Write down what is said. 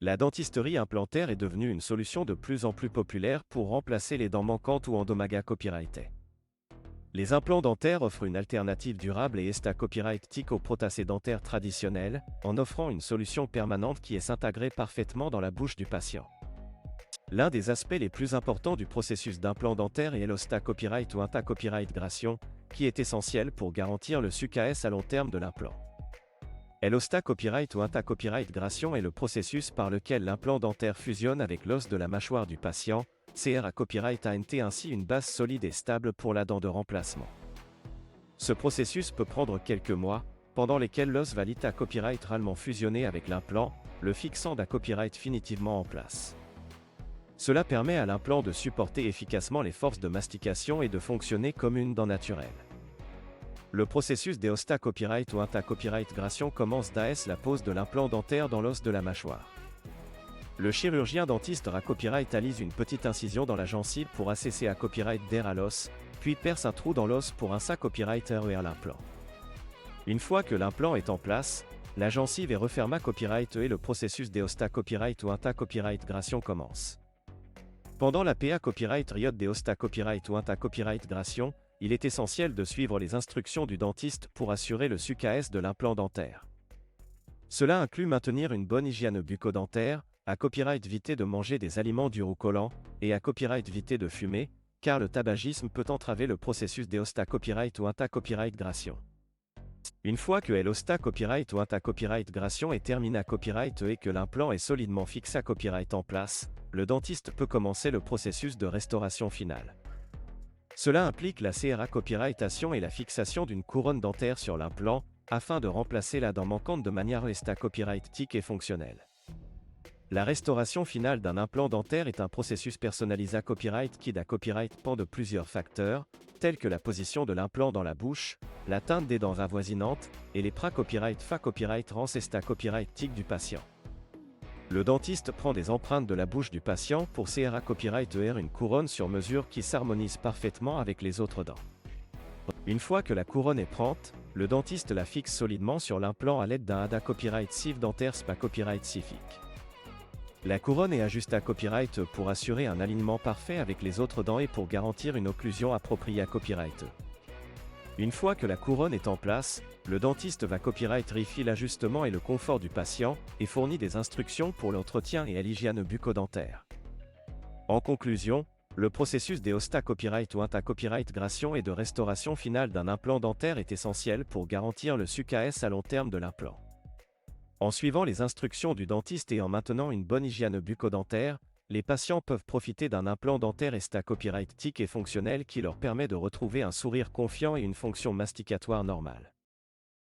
La dentisterie implantaire est devenue une solution de plus en plus populaire pour remplacer les dents manquantes ou endomaga copyrightés. Les implants dentaires offrent une alternative durable et copyrightique aux prothèses dentaires traditionnelles, en offrant une solution permanente qui s'intègre parfaitement dans la bouche du patient. L'un des aspects les plus importants du processus d'implant dentaire est l'ostacopyright ou intacopyrightgration, qui est essentiel pour garantir le succès à long terme de l'implant. L'ostacopyright ou intacopyrightgration est le processus par lequel l'implant dentaire fusionne avec l'os de la mâchoire du patient, CR à copyright ANT, ainsi une base solide et stable pour la dent de remplacement. Ce processus peut prendre quelques mois, pendant lesquels l'os va à copyright réellement fusionner avec l'implant, le fixant à copyright définitivement en place. Cela permet à l'implant de supporter efficacement les forces de mastication et de fonctionner comme une dent naturelle. Le processus des ostacopyright ou intacopyrightgration commence dès la pose de l'implant dentaire dans l'os de la mâchoire. Le chirurgien dentiste copyrightalise une petite incision dans la gencive pour assesser à copyright d'air à l'os, puis perce un trou dans l'os pour un copyright à l'implant. Une fois que l'implant est en place, la gencive est refermée à copyright et le processus des ostacopyright ou intacopyrightgration commence. Pendant la PA copyright période des ostacopyright ou intacopyrightgration, il est essentiel de suivre les instructions du dentiste pour assurer le succès de l'implant dentaire. Cela inclut maintenir une bonne hygiène bucco-dentaire, à copyright éviter de manger des aliments durs ou collants, et à copyright éviter de fumer, car le tabagisme peut entraver le processus des ostacopyright ou intacopyrightgration. Une fois que l'ostacopyright ou intacopyrightgration est terminée à copyright et que l'implant est solidement fixé à copyright en place, le dentiste peut commencer le processus de restauration finale. Cela implique la CRA copyrightation et la fixation d'une couronne dentaire sur l'implant, afin de remplacer la dent manquante de manière copyrightique et fonctionnelle. La restauration finale d'un implant dentaire est un processus personnalisé à copyright qui copyright dépend de plusieurs facteurs, tels que la position de l'implant dans la bouche, la teinte des dents avoisinantes, et les copyright copyright rend copyrightique du patient. Le dentiste prend des empreintes de la bouche du patient pour CRA copyright une couronne sur mesure qui s'harmonise parfaitement avec les autres dents. Une fois que la couronne est prête, le dentiste la fixe solidement sur l'implant à l'aide d'un ADA copyright SIF dentaire copyright SIFIC. La couronne est ajustée à copyright pour assurer un alignement parfait avec les autres dents et pour garantir une occlusion appropriée à copyright. Une fois que la couronne est en place, le dentiste va copyright vérifier l'ajustement et le confort du patient, et fournit des instructions pour l'entretien et à l'hygiène bucco-dentaire. En conclusion, le processus des ostacopyright ou intacopyrightgration et de restauration finale d'un implant dentaire est essentiel pour garantir le succès à long terme de l'implant. En suivant les instructions du dentiste et en maintenant une bonne hygiène bucco-dentaire, les patients peuvent profiter d'un implant dentaire copyrightique et fonctionnel qui leur permet de retrouver un sourire confiant et une fonction masticatoire normale.